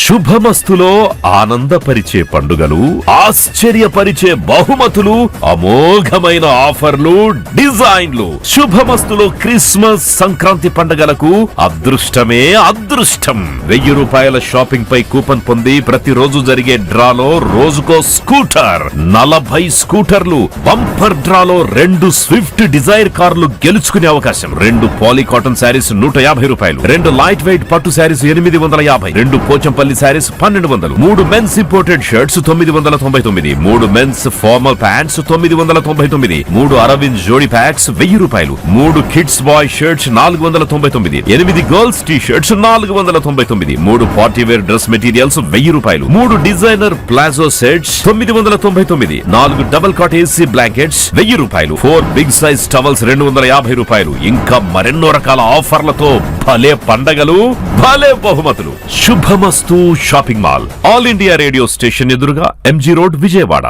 శుభమస్తులో ఆనందపరిచే పండుగలు, ఆశ్చర్యపరిచే బహుమతులు, అమోఘమైన ఆఫర్లు, డిజైన్లు. శుభమస్తులో క్రిస్మస్, సంక్రాంతి పండుగలకు అదృష్టమే అదృష్టం. 1000 రూపాయల షాపింగ్ పై కూపన్ పొంది ప్రతిరోజు జరిగే డ్రాలో రోజుకో స్కూటర్, 40 స్కూటర్లు, బంపర్ డ్రాలో 2 స్విఫ్ట్ డిజైర్ కార్లు గెలుచుకునే అవకాశం. 2 పాలీ కాటన్ శారీస్ 150 రూపాయలు, 2 లైట్ వెయిట్ పట్టు sarees 850, 2 Pochampally sarees 1200, 3 men's imported shirts 999, 3 men's formal pants 999, 3 Arvind జోడీ ప్యాక్స్ 1000 రూపాయలు, 3 kids boy shirts 499, 8 girls T shirts 499, 3 party wear dress materials 1000 రూపాయలు, 3 designer palazzo sets 999, 4 double cot AC blankets 1000 రూపాయలు, 4 big size towels 250 రూపాయలు. ఇంకా మరెన్నో రకాల ఆఫర్లతో భలే పండగలు, భలే బహుమతులు. Subhamasthu shopping mall, All India Radio station ఎదురుగా, MG road, Vijayawada.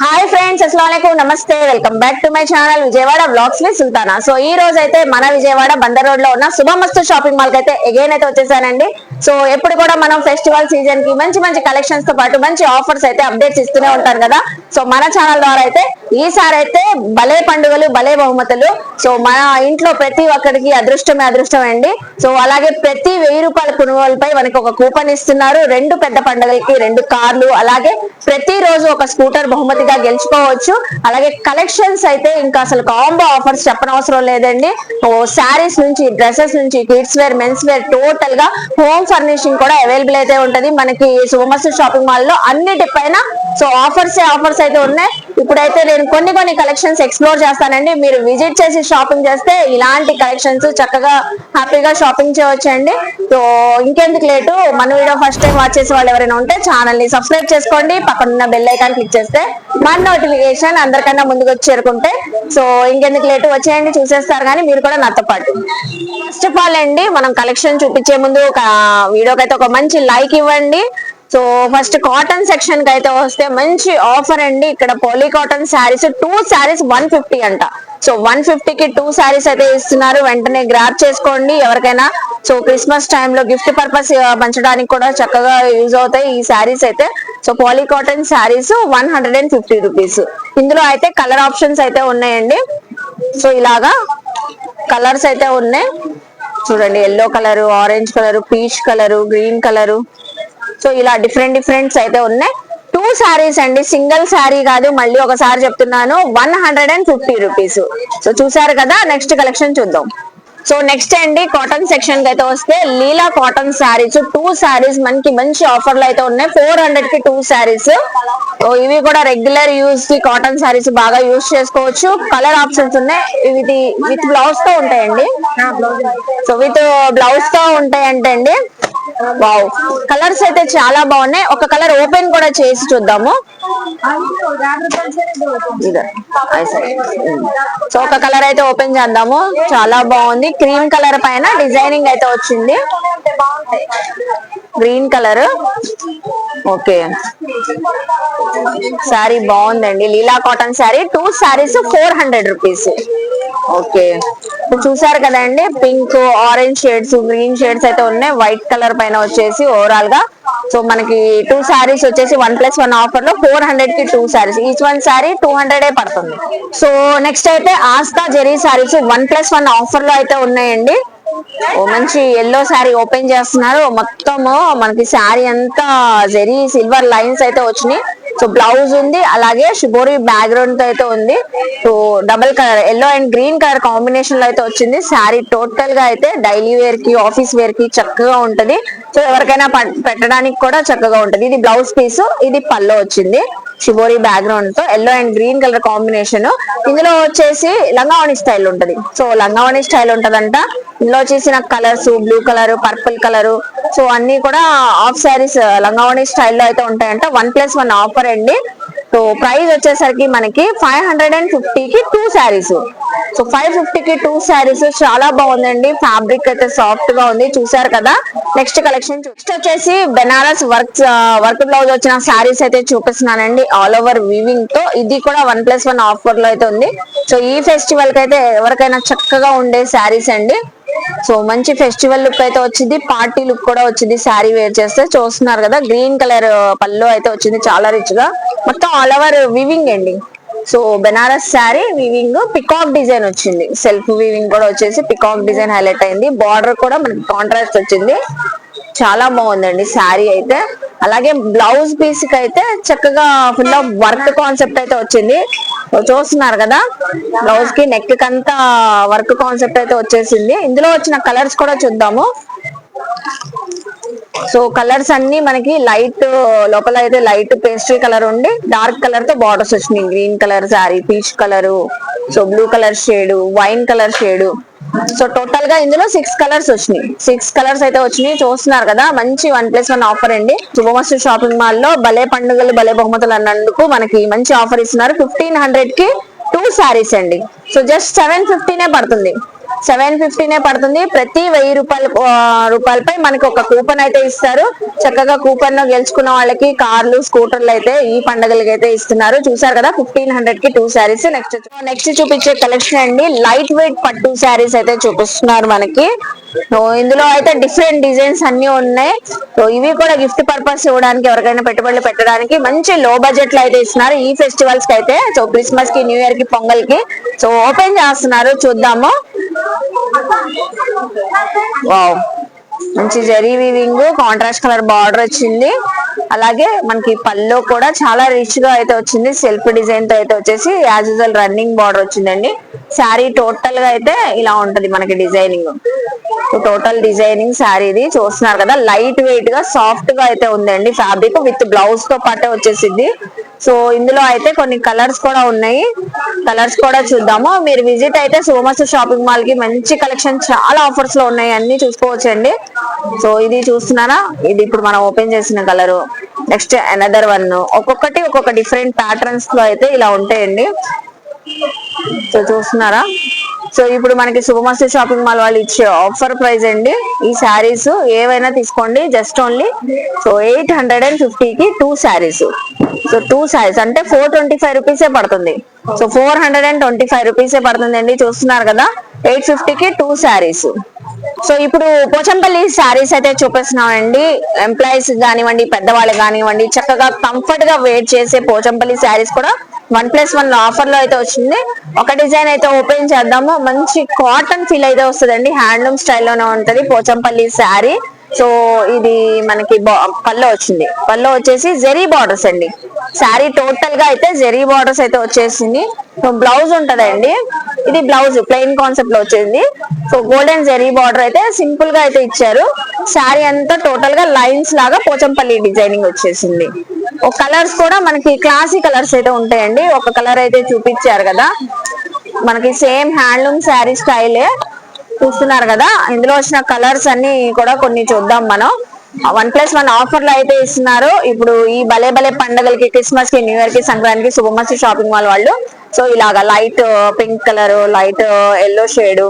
Hi friends, అస్సలాముఅలైకుం, నమస్తే. Welcome back to my channel Vijayawada vlogs with Sultana. So ఈ రోజు అయితే మన విజయవాడ బందర్ రోడ్ లో ఉన్న శుభమస్తు షాపింగ్ మాల్ కి అయితే అగైన్ అయితే వచ్చేసానండి. సో ఎప్పుడు కూడా మనం ఫెస్టివల్ సీజన్ కి మంచి మంచి కలెక్షన్స్ తో పాటు మంచి ఆఫర్స్ అయితే అప్డేట్స్ ఇస్తూనే ఉంటారు కదా. సో మన ఛానల్ ద్వారా అయితే ఈసారి అయితే భలే పండుగలు, భలే బహుమతులు. సో మన ఇంట్లో ప్రతి ఒక్కరికి అదృష్టమే అదృష్టం అండి. సో అలాగే ప్రతి 1000 రూపాయల కొనుగోలుపై మనకి ఒక కూపన్ ఇస్తున్నారు. 2 పెద్ద పండుగలకి 2 కార్లు, అలాగే ప్రతి రోజు ఒక స్కూటర్ బహుమతిగా గెలుచుకోవచ్చు. అలాగే కలెక్షన్స్ అయితే ఇంకా అసలు కాంబో ఆఫర్స్ చెప్పనవసరం లేదండి. శారీస్ నుంచి, డ్రెస్సెస్ నుంచి, kids wear, men's wear, total గా హోమ్ ఫర్నిషింగ్ కూడా అవైలబుల్ అయితే ఉంటది మనకి శుభమస్తు షాపింగ్ మాల్ లో అన్నిటిపైన. సో ఆఫర్స్ అయితే ఉన్నాయి. ఇప్పుడైతే నేను కొన్ని కలెక్షన్స్ ఎక్స్ప్లోర్ చేస్తానండి. మీరు విజిట్ చేసి షాపింగ్ చేస్తే ఇలాంటి కలెక్షన్స్ చక్కగా హ్యాపీగా షాపింగ్ చేయవచ్చండి. సో ఇంకెందుకు లేటు, మన వీడియో ఫస్ట్ టైం వాచ్ చేసే వాళ్ళు ఎవరైనా ఉంటే ఛానల్ ని సబ్స్క్రైబ్ చేసుకోండి. పక్కన బెల్ ఐకాన్ క్లిక్ చేస్తే మన నోటిఫికేషన్ అందరికన్నా ముందుకు వచ్చి చేరుకుంటే. సో ఇంకెందుకు లేటు, వచ్చేయండి, చూసేస్తారు కానీ మీరు కూడా నాతో పాటు. ఫస్ట్ ఆఫ్ ఆల్ అండి, మనం కలెక్షన్ చూపించే ముందు వీడియోకి అయితే ఒక మంచి లైక్ ఇవ్వండి. సో ఫస్ట్ కాటన్ సెక్షన్ కి అయితే వస్తే మంచి ఆఫర్ అండి. ఇక్కడ పాలీ కాటన్ శారీస్ 2 శారీస్ 150 అంట. సో 150 కి 2 శారీస్ అయితే ఇస్తున్నారు. వెంటనే గ్రాబ్ చేసుకోండి ఎవరికైనా. సో క్రిస్మస్ టైంలో గిఫ్ట్ పర్పస్ పంచడానికి కూడా చక్కగా యూజ్ అవుతాయి ఈ శారీస్ అయితే. So poly cotton sarees 150 rupees. ఇందులో అయితే కలర్ ఆప్షన్స్ అయితే ఉన్నాయండి. సో ఇలాగా కలర్స్ అయితే ఉన్నాయి చూడండి. Yellow colour, orange colour, peach colour, green colour. So ఇలా డిఫరెంట్స్ అయితే ఉన్నాయి. 2 శారీస్ అండి, సింగిల్ శారీ కాదు. మళ్ళీ ఒకసారి చెప్తున్నాను, 150 రూపీస్. సో చూసారు కదా. నెక్స్ట్ కలెక్షన్ చూద్దాం. సో నెక్స్ట్ అండి, కాటన్ సెక్షన్ కి అయితే వస్తే లీలా కాటన్ శారీస్ 2 శారీస్ మనకి మంచి ఆఫర్లు అయితే ఉన్నాయి. 400 కి 2 శారీస్. ఇవి కూడా రెగ్యులర్ యూజ్ కి కాటన్ శారీస్ బాగా యూజ్ చేసుకోవచ్చు. కలర్ ఆప్షన్స్ ఉన్నాయి. ఇవి విత్ బ్లౌజ్ తో ఉంటాయండి. సో విత్ బ్లౌజ్ తో ఉంటాయంటే అండి, వావ్, కలర్స్ అయితే చాలా బాగున్నాయి. ఒక కలర్ ఓపెన్ కూడా చేసి చూద్దాము. సో ఒక కలర్ అయితే ఓపెన్ చేద్దాము. చాలా బాగుంది. క్రీమ్ కలర్ పైన డిజైనింగ్ అయితే వచ్చింది. Green colour. ఓకే, శారీ బాగుందండి. Leela cotton sari 2 saris 400 rupees. Okay, చూసారు కదండి. Pink, orange shades, green shades అయితే ఉన్నాయి. వైట్ కలర్ పైన వచ్చేసి ఓవరాల్ గా. సో మనకి 2 శారీస్ వచ్చేసి 1+1 ఆఫర్ లో 400 కి 2 శారీస్. ఈచ్ 1 శారీ 200 పడుతుంది. సో నెక్స్ట్ అయితే ఆస్తా జెరీ శారీస్ 1+1 ఆఫర్ లో అయితే ఉన్నాయండి. మంచి ఎల్లో శారీ ఓపెన్ చేస్తున్నారు. మొత్తము మనకి శారీ అంతా జెరీ సిల్వర్ లైన్స్ అయితే వచ్చినాయి. సో బ్లౌజ్ ఉంది, అలాగే షిబోరి బ్యాక్గ్రౌండ్ తో అయితే ఉంది. So double colour yellow and green colour combination లో అయితే వచ్చింది. శారీ టోటల్ గా అయితే డైలీ వేర్ కి, ఆఫీస్ వేర్ కి చక్కగా ఉంటది. సో ఎవరికైనా పెట్టడానికి కూడా చక్కగా ఉంటది. ఇది బ్లౌజ్ పీస్, ఇది పల్లో వచ్చింది షిబోరి బ్యాక్గ్రౌండ్ తో yellow and green colour combination. ఇందులో వచ్చేసి లంగావణి స్టైల్ ఉంటది. సో లంగావణి స్టైల్ ఉంటదంట. ఇందులో వచ్చేసిన colours blue colour, purple colour, so అన్ని కూడా హాఫ్ శారీస్ లంగావణి స్టైల్లో అయితే ఉంటాయంట. 1+1 ఆఫర్ అండి. సో ప్రైస్ వచ్చేసరికి మనకి 550 కి 2 శారీస్. సో 550 కి 2 శారీస్ చాలా బాగుందండి. ఫ్యాబ్రిక్ అయితే సాఫ్ట్ గా ఉంది, చూసారు కదా. నెక్స్ట్ కలెక్షన్ నెక్స్ట్ వచ్చేసి బెనారస్ వర్క్ బ్లౌజ్ వచ్చిన శారీస్ అయితే చూపిస్తున్నానండి. ఆల్ ఓవర్ వీవింగ్ తో. ఇది కూడా 1+1 ఆఫర్ లో అయితే ఉంది. సో ఈ ఫెస్టివల్ కి అయితే ఎవరికైనా చక్కగా ఉండే శారీస్ అండి. సో మంచి ఫెస్టివల్ లుక్ అయితే వచ్చింది, పార్టీ లుక్ కూడా వచ్చింది శారీ వేర్ చేస్తే. చూస్తున్నారు కదా, గ్రీన్ కలర్ పళ్ళు అయితే వచ్చింది, చాలా రిచ్ గా. మొత్తం ఆల్ ఓవర్ వీవింగ్ అండి. So Banaras sari weaving, peacock design వచ్చింది. సెల్ఫ్ వీవింగ్ కూడా వచ్చేసి పికాక్ డిజైన్ హైలైట్ అయింది. బార్డర్ కూడా మనకి కాంట్రాస్ట్ వచ్చింది. చాలా బాగుందండి శారీ అయితే. అలాగే బ్లౌజ్ పీస్ కి అయితే చక్కగా ఫుల్ ఆఫ్ వర్క్ కాన్సెప్ట్ అయితే వచ్చింది. చూస్తున్నారు కదా, బ్లౌజ్ కి నెక్ కంతా వర్క్ కాన్సెప్ట్ అయితే వచ్చేసింది. ఇందులో వచ్చిన కలర్స్ కూడా చూద్దాము. సో కలర్స్ అన్ని మనకి లైట్, లోపల అయితే లైట్ పేస్ట్రీ కలర్ ఉండి డార్క్ కలర్ తో బార్డర్స్ వచ్చినాయి. Green colour sari, peach colour, so blue colour shade, wine colour shade. So total గా ఇందులో 6 కలర్స్ వచ్చినాయి. 6 కలర్స్ అయితే వచ్చినాయి. చూస్తున్నారు కదా, మంచి 1+1 ఆఫర్ అండి. శుభమస్తు షాపింగ్ మాల్ లో భలే పండుగలు భలే బహుమతులు అన్నందుకు మనకి మంచి ఆఫర్ ఇస్తున్నారు. 1500 కి 2 శారీస్ అండి. సో జస్ట్ 750 పడుతుంది. 750 పడుతుంది. ప్రతి 1000 రూపాయలపై మనకి ఒక కూపన్ అయితే ఇస్తారు. చక్కగా కూపన్ లో గెలుచుకున్న వాళ్ళకి కార్లు, స్కూటర్లు అయితే ఈ పండుగలకి అయితే ఇస్తున్నారు. చూసారు కదా, 1500 కి 2 శారీస్. నెక్స్ట్ చూపించే కలెక్షన్ అండి, లైట్ వెయిట్ పట్టు శారీస్ అయితే చూపిస్తున్నారు మనకి. సో ఇందులో అయితే డిఫరెంట్ డిజైన్స్ అన్ని ఉన్నాయి. సో ఇవి కూడా గిఫ్ట్ పర్పస్ ఇవ్వడానికి, ఎవరికైనా పెట్టుబడులు పెట్టడానికి మంచి లో బడ్జెట్ లో అయితే ఇస్తున్నారు ఈ ఫెస్టివల్స్ కి అయితే. సో క్రిస్మస్ కి, న్యూ ఇయర్ కి, పొంగల్ కి సో ఓపెన్ చేస్తున్నారు, చూద్దాము. వావ్, మంచి zari weaving, contrast colour border వచ్చింది. అలాగే మనకి పల్లో కూడా చాలా రిచ్ గా అయితే వచ్చింది. సెల్ఫ్ డిజైన్ తో అయితే వచ్చేసి యాజ్ యూజువల్ రన్నింగ్ బార్డర్ వచ్చిందండి. శారీ టోటల్ గా అయితే ఇలా ఉంటది మనకి డిజైనింగ్. టోటల్ డిజైనింగ్ శారీ ఇది. చూస్తున్నారు కదా, లైట్ వెయిట్ గా సాఫ్ట్ గా అయితే ఉందండి ఫ్యాబ్రిక్. విత్ బ్లౌజ్ తో పాటే వచ్చేసింది. సో ఇందులో అయితే కొన్ని కలర్స్ కూడా ఉన్నాయి. కలర్స్ కూడా చూద్దాము. మీరు విజిట్ అయితే శుభమస్తు షాపింగ్ మాల్ కి. మంచి కలెక్షన్, చాలా ఆఫర్స్ లో ఉన్నాయి, అన్ని చూసుకోవచ్చండి. సో ఇది చూస్తున్నారా, ఇది ఇప్పుడు మనం ఓపెన్ చేసిన కలరు. Next another one. ఒక్కొక్కటి ఒక్కొక్క డిఫరెంట్ ప్యాటర్న్స్ లో అయితే ఇలా ఉంటాయండి. సో చూస్తున్నారా, సో ఇప్పుడు మనకి శుభమస్తు షాపింగ్ మాల్ వాళ్ళు ఇచ్చే ఆఫర్ ప్రైస్ అండి. ఈ శారీస్ ఏవైనా తీసుకోండి, జస్ట్ ఓన్లీ సో 850 కి 2 శారీస్. సో 2 శారీస్ అంటే 425 రూపీసే పడుతుంది. సో 425 రూపీసే పడుతుంది అండి. చూస్తున్నారు కదా, 850 కి 2 శారీస్. సో ఇప్పుడు పోచంపల్లి శారీస్ అయితే చూపిస్తున్నామండి. ఎంప్లాయీస్ కానివ్వండి, పెద్దవాళ్ళు కానివ్వండి, చక్కగా కంఫర్ట్ గా వేర్ చేసే పోచంపల్లి శారీస్ కూడా 1+1 ఆఫర్ లో అయితే వచ్చింది. ఒక డిజైన్ అయితే ఓపెన్ చేద్దాము. మంచి కాటన్ ఫీల్ అయితే వస్తుందండి, హ్యాండ్లూమ్ స్టైల్లోనే ఉంటది పోచంపల్లి శారీ. సో ఇది మనకి పల్లో వచ్చింది. పల్లో వచ్చేసి జెరీ బార్డర్స్ అండి. శారీ టోటల్ గా అయితే జెరీ బార్డర్స్ అయితే వచ్చేసింది. సో బ్లౌజ్ ఉంటదండి, ఇది బ్లౌజ్ ప్లెయిన్ కాన్సెప్ట్ లో వచ్చింది. సో గోల్డెన్ జెరీ బార్డర్ అయితే సింపుల్ గా అయితే ఇచ్చారు. శారీ అంతా టోటల్ గా లైన్స్ లాగా పోచంపల్లి డిజైనింగ్ వచ్చేసింది. ఒక కలర్స్ కూడా మనకి క్లాసీ కలర్స్ అయితే ఉంటాయండి. ఒక కలర్ అయితే చూపించారు కదా, మనకి సేమ్ హ్యాండ్లూమ్ శారీ స్టైలే. చూస్తున్నారు కదా, ఇందులో వచ్చిన కలర్స్ అన్ని కూడా కొన్ని చూద్దాం మనం. 1+1 ఆఫర్ లో అయితే ఇస్తున్నారు. ఇప్పుడు ఈ భలే భలే పండుగలకి, క్రిస్మస్ కి, న్యూ ఇయర్ కి, సంక్రాంతికి శుభమస్తు షాపింగ్ మాల్ వాళ్ళు సో ఇలాగా light pink colour, light yellow shade,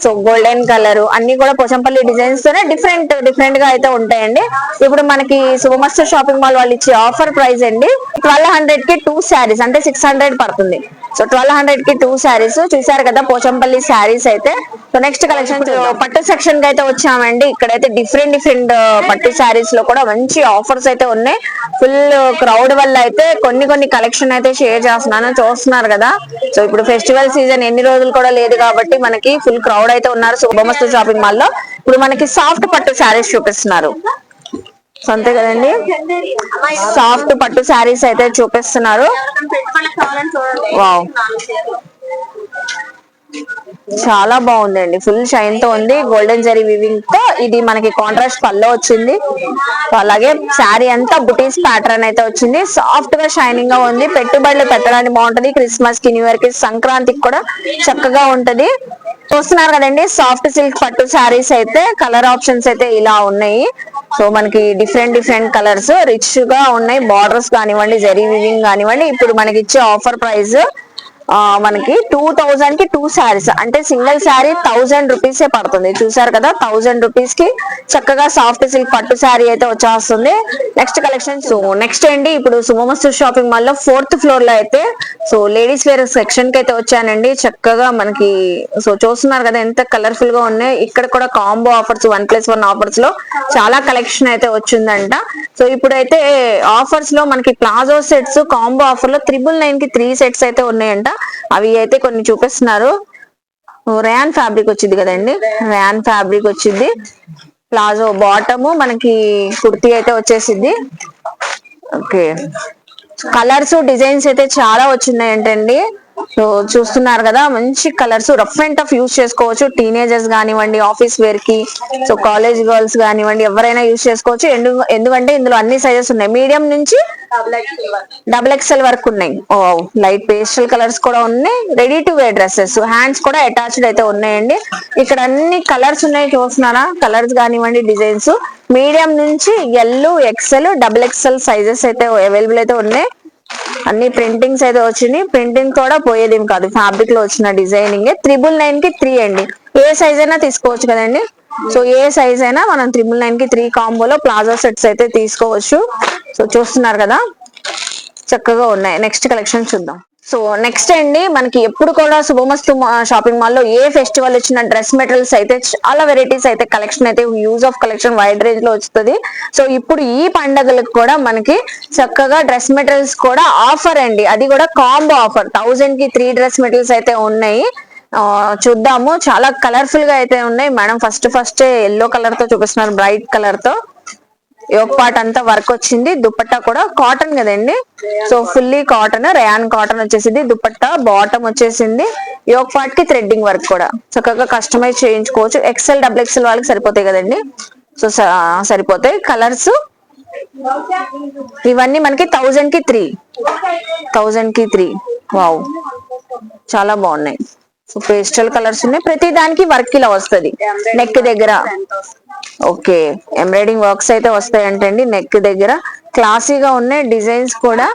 so golden colour అన్ని కూడా పోచంపల్లి డిజైన్స్ తోనే డిఫరెంట్ గా అయితే ఉంటాయండి. ఇప్పుడు మనకి శుభమస్తు షాపింగ్ మాల్ వాళ్ళు ఇచ్చే ఆఫర్ ప్రైస్ అండి 1200 కి 2 శారీస్ అంటే 600 పడుతుంది. సో 1200 కి 2 శారీస్. చూసారు కదా పోచంపల్లి శారీస్ అయితే. సో నెక్స్ట్ కలెక్షన్ పట్టు సెక్షన్ కి అయితే వచ్చామండి. ఇక్కడైతే డిఫరెంట్ పట్టు శారీస్ లో కూడా మంచి ఆఫర్స్ అయితే ఉన్నాయి. ఫుల్ క్రౌడ్ వల్ల అయితే కొన్ని కలెక్షన్ అయితే షేర్ చేస్తున్నాను, చూస్తున్నారు కదా. సో ఇప్పుడు ఫెస్టివల్ సీజన్ ఎన్ని రోజులు కూడా లేదు కాబట్టి మనకి ఫుల్ క్రౌడ్ అయితే ఉన్నారు శుభమస్తు షాపింగ్ మాల్ లో. ఇప్పుడు మనకి సాఫ్ట్ పట్టు శారీస్ చూపిస్తున్నారు. సో అంతే కదండి. సాఫ్ట్ పట్టు శారీస్ అయితే చూపిస్తున్నారు. వావ్, చాలా బాగుందండి. ఫుల్ షైన్ తో ఉంది. గోల్డెన్ జరీ వివింగ్ తో ఇది మనకి కాంట్రాస్ట్ పల్లో వచ్చింది. అలాగే శారీ అంతా బుటీస్ ప్యాటర్న్ అయితే వచ్చింది. సాఫ్ట్ గా షైనింగ్ గా ఉంది. పెట్టుబడులు పెట్టడానికి బాగుంటది. క్రిస్మస్ కి, న్యూ ఇయర్ కి, సంక్రాంతికి కూడా చక్కగా ఉంటది. చూస్తున్నారు కదండి, సాఫ్ట్ సిల్క్ పట్టు శారీస్ అయితే కలర్ ఆప్షన్స్ అయితే ఇలా ఉన్నాయి. సో మనకి డిఫరెంట్ డిఫరెంట్ కలర్స్ రిచ్ గా ఉన్నాయి. బార్డర్స్ కానివ్వండి, జరీ వివింగ్ కానివ్వండి. ఇప్పుడు మనకి ఇచ్చే ఆఫర్ ప్రైస్ మనకి 2000 కి 2 శారీస్, అంటే సింగిల్ శారీ 1000 రూపీసే పడుతుంది. చూసారు కదా, 1000 రూపీస్ కి చక్కగా సాఫ్ట్ సిల్క్ పట్టు శారీ అయితే వచ్చేస్తుంది. Next collection. సో నెక్స్ట్ అండి, ఇప్పుడు శుభమస్తు షాపింగ్ మాల్ లో 4th ఫ్లోర్ లో అయితే సో లేడీస్ వేర్ సెక్షన్ కి అయితే వచ్చానండి. చక్కగా మనకి సో చూస్తున్నారు కదా ఎంత కలర్ఫుల్ గా ఉన్నాయి. ఇక్కడ కూడా కాంబో ఆఫర్స్ 1+1 ఆఫర్స్ లో చాలా కలెక్షన్ అయితే వచ్చిందంట. సో ఇప్పుడైతే ఆఫర్స్ లో మనకి ప్లాజో సెట్స్ కాంబో ఆఫర్ లో 999 కి 3 సెట్స్ అయితే ఉన్నాయంట. అవి అయితే కొన్ని చూపిస్తున్నారు. రేయాన్ ఫ్యాబ్రిక్ వచ్చింది కదండి, రేయాన్ ఫ్యాబ్రిక్ వచ్చింది. ప్లాజో బాటము మనకి కుర్తీ అయితే వచ్చేసింది. ఓకే, కలర్స్ డిజైన్స్ అయితే చాలా వచ్చినాయంటండి. సో చూస్తున్నారు కదా, మంచి colours, rough and tough use చేసుకోవచ్చు. టీనేజర్స్ కానివ్వండి, ఆఫీస్ వేర్ కి, సో కాలేజ్ గర్ల్స్ కానివ్వండి, ఎవరైనా యూజ్ చేసుకోవచ్చు. ఎందుకంటే ఇందులో అన్ని సైజెస్ ఉన్నాయి. మీడియం నుంచి XXL వరకు ఉన్నాయి. ఓ, లైట్ పేస్టల్ కలర్స్ కూడా ఉన్నాయి. Ready to wear dresses, hands కూడా అటాచ్డ్ అయితే ఉన్నాయండి. ఇక్కడ అన్ని కలర్స్ ఉన్నాయి, చూస్తున్నారా? కలర్స్ కానివ్వండి, డిజైన్స్ మీడియం నుంచి XL, XXL సైజెస్ అయితే అవైలబుల్ అయితే ఉన్నాయి. అన్ని ప్రింటింగ్స్ అయితే వచ్చినాయి. ప్రింటింగ్ కూడా పోయేదేం కాదు, ఫ్యాబ్రిక్ లో వచ్చిన డిజైనింగ్. 999 కి 3 అండి. ఏ సైజ్ అయినా తీసుకోవచ్చు కదండి. సో ఏ సైజ్ అయినా మనం 999 కి 3 కాంబోలో ప్లాజో సెట్స్ అయితే తీసుకోవచ్చు. సో చూస్తున్నారు కదా, చక్కగా ఉన్నాయి. నెక్స్ట్ కలెక్షన్ చూద్దాం. సో నెక్స్ట్ అండి, మనకి ఎప్పుడు కూడా శుభమస్తు షాపింగ్ మాల్ లో ఏ ఫెస్టివల్ వచ్చిన డ్రెస్ మెటీరియల్స్ అయితే చాలా వెరైటీస్ అయితే కలెక్షన్ అయితే use of collection wide range లో వస్తుంది. సో ఇప్పుడు ఈ పండుగలకు కూడా మనకి చక్కగా డ్రెస్ మెటీరియల్స్ కూడా ఆఫర్ అండి. అది కూడా కాంబో ఆఫర్. 1000 కి 3 డ్రెస్ మెటీరియల్స్ అయితే ఉన్నాయి. చూద్దాము. చాలా కలర్ఫుల్ గా అయితే ఉన్నాయి. మేడం ఫస్ట్ ఎల్లో కలర్ తో చూపిస్తున్నారు, బ్రైట్ కలర్ తో. యోక్ పార్ట్ అంతా వర్క్ వచ్చింది. దుపట్టా కూడా కాటన్ కదండి, so fully cotton, rayon cotton వచ్చేసింది. దుపట్టా బాటమ్ వచ్చేసింది. యోక్ పార్ట్ కి థ్రెడ్డింగ్ వర్క్ కూడా చక్కగా కస్టమైజ్ చేయించుకోవచ్చు. XL, XXL వాళ్ళకి సరిపోతాయి కదండి. సో సరిపోతాయి. కలర్స్ ఇవన్నీ మనకి 1000 కి 3, 1000 కి 3. వావ్, చాలా బాగున్నాయి. సో పేస్టల్ కలర్స్ ఉన్నాయి. ప్రతి దానికి వర్క్ ఇలా వస్తుంది నెక్ దగ్గర. ఓకే, ఎంబ్రాయిడింగ్ వర్క్స్ అయితే వస్తాయంటండి నెక్ దగ్గర. క్లాసీగా ఉన్నాయి డిజైన్స్ కూడా.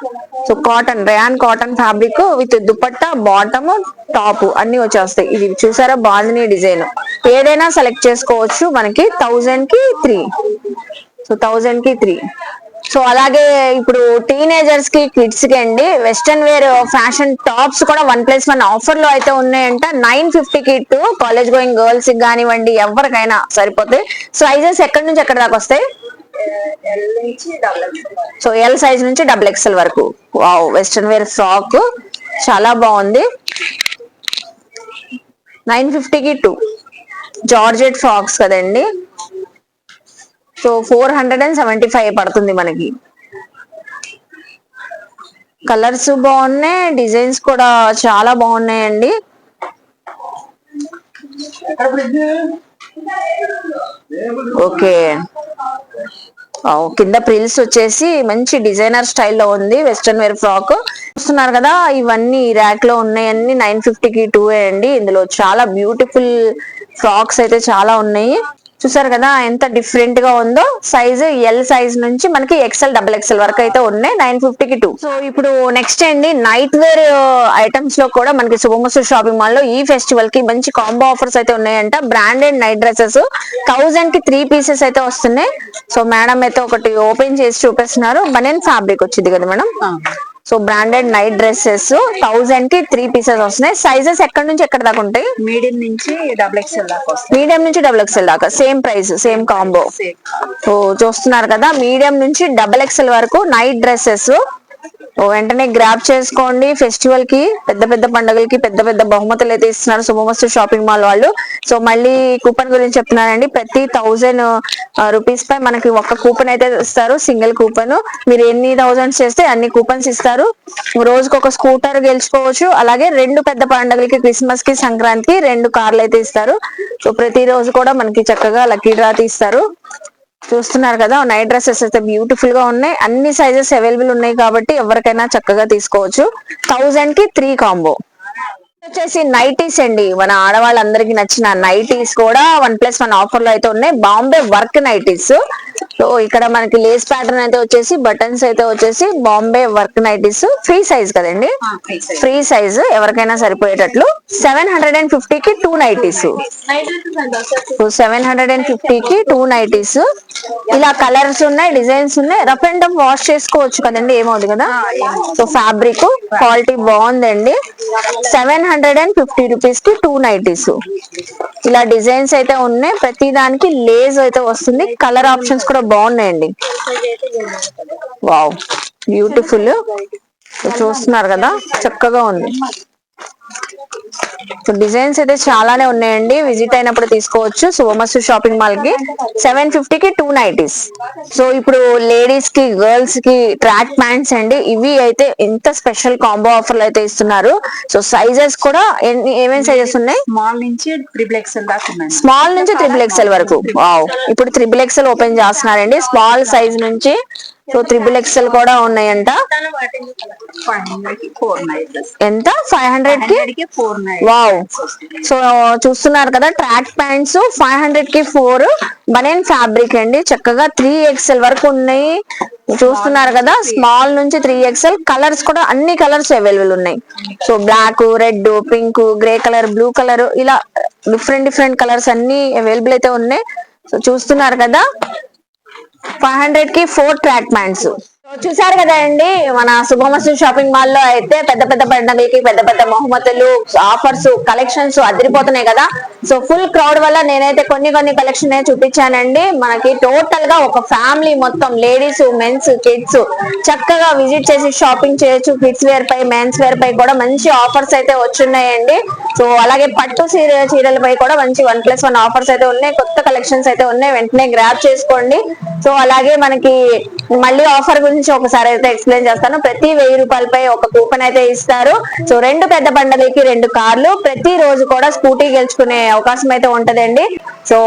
So cotton, rayon cotton fabric with dupatta, bottom, top అన్ని వచ్చేస్తాయి. ఇది చూసారా, బాగుంది డిజైన్. ఏదైనా సెలెక్ట్ చేసుకోవచ్చు. మనకి 1000 కి 3. సో 1000 కి 3. సో అలాగే ఇప్పుడు టీనేజర్స్ కి, కిడ్స్ కి అండి వెస్టర్న్ వేర్ ఫ్యాషన్ టాప్స్ కూడా 1+1 ఆఫర్ లో అయితే ఉన్నాయంట. 950 కి 2. కాలేజ్ గోయింగ్ గర్ల్స్ కి కానివ్వండి, ఎవరికైనా సరిపోతాయి. సైజెస్ ఎక్కడి నుంచి ఎక్కడి దాకా వస్తాయి? సో L సైజ్ నుంచి XXL వరకు. వావ్, వెస్టర్న్ వేర్ ఫ్రాక్ చాలా బాగుంది. 950 కి 2 జార్జెట్ ఫ్రాక్స్ కదండి. సో 475 పడుతుంది మనకి. కలర్స్ బాగున్నాయి, డిజైన్స్ కూడా చాలా బాగున్నాయండి. ఓకే, కింద ప్రిల్స్ వచ్చేసి మంచి డిజైనర్ స్టైల్లో ఉంది. వెస్టర్న్ వేర్ ఫ్రాక్ చూస్తున్నారు కదా, ఇవన్నీ ర్యాక్ లో ఉన్నాయన్ని 950 కి 2 అండి. ఇందులో చాలా బ్యూటిఫుల్ ఫ్రాక్స్ అయితే చాలా ఉన్నాయి. చూసారు కదా ఎంత డిఫరెంట్ గా ఉందో. సైజు L సైజ్ నుంచి మనకి XL, XXL వరకు అయితే ఉన్నాయి. 950 కి 2. సో ఇప్పుడు నెక్స్ట్ అండి, నైట్ వేర్ ఐటమ్స్ లో కూడా మనకి శుభమస్తు షాపింగ్ మాల్ లో ఈ ఫెస్టివల్ కి మంచి కాంబో ఆఫర్స్ అయితే ఉన్నాయంట. బ్రాండెడ్ నైట్ డ్రెస్సెస్ 1000 కి 3 పీసెస్ అయితే వస్తున్నాయి. సో మేడం అయితే ఒకటి ఓపెన్ చేసి చూపిస్తున్నారు. బనియన్ ఫ్యాబ్రిక్ వచ్చింది కదా madam. So branded night dresses 1000 కి 3 పీసెస్ వస్తున్నాయి. సైజెస్ ఎక్కడి నుంచి ఎక్కడ దాకా ఉంటాయి? మీడియం నుంచి XXL దాకా వస్తాయి. మీడియం నుంచి XXL దాకా same price, same combo. So చూస్తున్నారు కదా, మీడియం నుంచి XXL వరకు నైట్ డ్రెస్సెస్ వెంటనే గ్రాప్ చేసుకోండి. ఫెస్టివల్ కి పెద్ద పెద్ద పండుగలకి పెద్ద పెద్ద బహుమతులు అయితే ఇస్తున్నారు శుభమస్తు షాపింగ్ మాల్ వాళ్ళు. సో మళ్ళీ కూపన్ గురించి చెప్తున్నానండి. ప్రతి 1000 రూపీస్ పై మనకి ఒక కూపన్ అయితే ఇస్తారు, సింగిల్ కూపన్. మీరు ఎన్ని థౌజండ్స్ చేస్తే అన్ని కూపన్స్ ఇస్తారు. రోజుకి ఒక స్కూటర్ గెలుచుకోవచ్చు. అలాగే 2 పెద్ద పండుగలకి, క్రిస్మస్ కి, సంక్రాంతికి 2 కార్లు అయితే ఇస్తారు. సో ప్రతి రోజు కూడా మనకి చక్కగా లక్కీ డ్రా తీస్తారు. చూస్తున్నారు కదా, నైట్ డ్రెస్సెస్ అయితే బ్యూటిఫుల్ గా ఉన్నాయి. అన్ని సైజెస్ అవైలబుల్ ఉన్నాయి కాబట్టి ఎవరికైనా చక్కగా తీసుకోవచ్చు. 1000 కి 3 కాంబో. వచ్చేసి నైటీస్ అండి. మన ఆడవాళ్ళందరికీ నచ్చిన నైటీస్ కూడా 1+1 ఆఫర్ లో అయితే ఉన్నాయి. Bombay work nighties. సో ఇక్కడ మనకి లేస్ ప్యాటర్న్ అయితే వచ్చేసి, బటన్స్ అయితే వచ్చేసి Bombay work nighties. Free size కదండి, ఫ్రీ సైజ్ ఎవరికైనా సరిపోయేటట్లు. 750 కి 2 నైటీస్. 750 కి 2 నైటీస్. ఇలా కలర్స్ ఉన్నాయి, డిజైన్స్ ఉన్నాయి. రఫ్ అండ్ టఫ్ వాష్ చేసుకోవచ్చు కదండి, ఏమవుతుంది కదా. సో ఫ్యాబ్రిక్ క్వాలిటీ బాగుందండి. 750 రూపీస్ కి 2 నైటీస్. ఇలా డిజైన్స్ అయితే ఉన్నాయి. ప్రతి దానికి లేస్ అయితే వస్తుంది. కలర్ ఆప్షన్స్ కూడా బాగున్నాయండి. Wow, beautiful. చూస్తున్నారు కదా, చక్కగా ఉంది. సో డిజైన్స్ అయితే చాలానే ఉన్నాయండి. విజిట్ అయినప్పుడు తీసుకోవచ్చు శుభమస్తు షాపింగ్ మాల్ కి. 750 కి 2 నైటీస్. సో ఇప్పుడు లేడీస్ కి, గర్ల్స్ కి ట్రాక్ ప్యాంట్స్ అండి. ఇవి అయితే ఎంత స్పెషల్ కాంబో ఆఫర్లు అయితే ఇస్తున్నారు. సో సైజెస్ కూడా ఏమేమి సైజెస్ ఉన్నాయి? స్మాల్ నుంచి XXL దాకా ఉన్నాయి. స్మాల్ నుంచి XXL వరకు. వావ్, ఇప్పుడు XXL ఓపెన్ చేస్తున్నారండి. స్మాల్ సైజ్ నుంచి. సో XXL కూడా ఉన్నాయంట. ఎంత? 500 కి 4. వావ్. సో చూస్తున్నారు కదా, ట్రాక్ ప్యాంట్స్ 500 కి 4. బనియన్ ఫ్యాబ్రిక్ అండి. చక్కగా 3XL వరకు ఉన్నాయి. చూస్తున్నారు కదా, స్మాల్ నుంచి 3XL. కలర్స్ కూడా అన్ని కలర్స్ అవైలబుల్ ఉన్నాయి. So black, red, pink, grey colour, blue colour, ఇలా డిఫరెంట్ కలర్స్ అన్ని అవైలబుల్ అయితే ఉన్నాయి. సో చూస్తున్నారు కదా, 500 కి 4 ట్రాక్ ప్యాంట్స్. చూసారు కదా అండి, మన శుభమస్తు షాపింగ్ మాల్ లో అయితే పెద్ద పెద్ద పండుగలకి పెద్ద పెద్ద బహుమతులు, ఆఫర్స్, కలెక్షన్స్ అదిరిపోతున్నాయి కదా. సో ఫుల్ క్రౌడ్ వల్ల నేనైతే కొన్ని కలెక్షన్ చూపించానండి. మనకి టోటల్ గా ఒక ఫ్యామిలీ మొత్తం, లేడీస్, మెన్స్, కిడ్స్ చక్కగా విజిట్ చేసి షాపింగ్ చేయొచ్చు. కిడ్స్ వేర్ పై, మెన్స్ వేర్ పై కూడా మంచి ఆఫర్స్ అయితే వచ్చున్నాయండి. సో అలాగే పట్టు చీరలపై కూడా మంచి 1+1 ఆఫర్స్ అయితే ఉన్నాయి. కొత్త కలెక్షన్స్ అయితే ఉన్నాయి. వెంటనే గ్రాబ్ చేసుకోండి. సో అలాగే మనకి మళ్ళీ ఆఫర్ గురించి ఒకసారి అయితే ఎక్స్ప్లెయిన్ చేస్తాను. ప్రతి 1000 రూపాయలపై ఒక కూపన్ అయితే ఇస్తారు. సో 2 పెద్ద పండుగలకి 2 కార్లు. ప్రతి రోజు కూడా స్కూటీ గెలుచుకునే అవకాశం అయితే ఉంటదండి. సో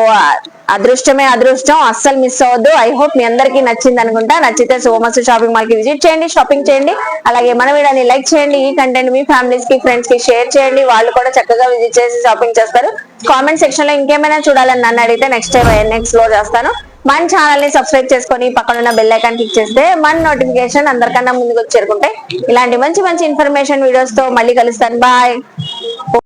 అదృష్టమే అదృష్టం, అస్సలు మిస్ అవ్వద్దు. ఐ హోప్ మీ అందరికీ నచ్చింది అనుకుంటా. నచ్చితే శుభమస్తు షాపింగ్ మాల్ కి విజిట్ చేయండి, షాపింగ్ చేయండి. అలాగే మన వీడియోని లైక్ చేయండి. ఈ కంటెంట్ మీ ఫ్యామిలీస్ కి, ఫ్రెండ్స్ కి షేర్ చేయండి. వాళ్ళు కూడా చక్కగా విజిట్ చేసి షాపింగ్ చేస్తారు. కామెంట్ సెక్షన్ లో ఇంకేమైనా చూడాలని నన్ను అడిగితే నెక్స్ట్ టైం ఎక్స్ప్లోర్ చేస్తాను. మన ఛానల్ ని సబ్స్క్రైబ్ చేసుకొని పక్కన ఉన్న బెల్ ఐకాన్ క్లిక్ చేస్తే మన నోటిఫికేషన్ అందరికన్నా ముందుకు చేరుకుంటే ఇలాంటి మంచి ఇన్ఫర్మేషన్ వీడియోస్ తో మళ్ళీ కలుస్తాను. బాయ్.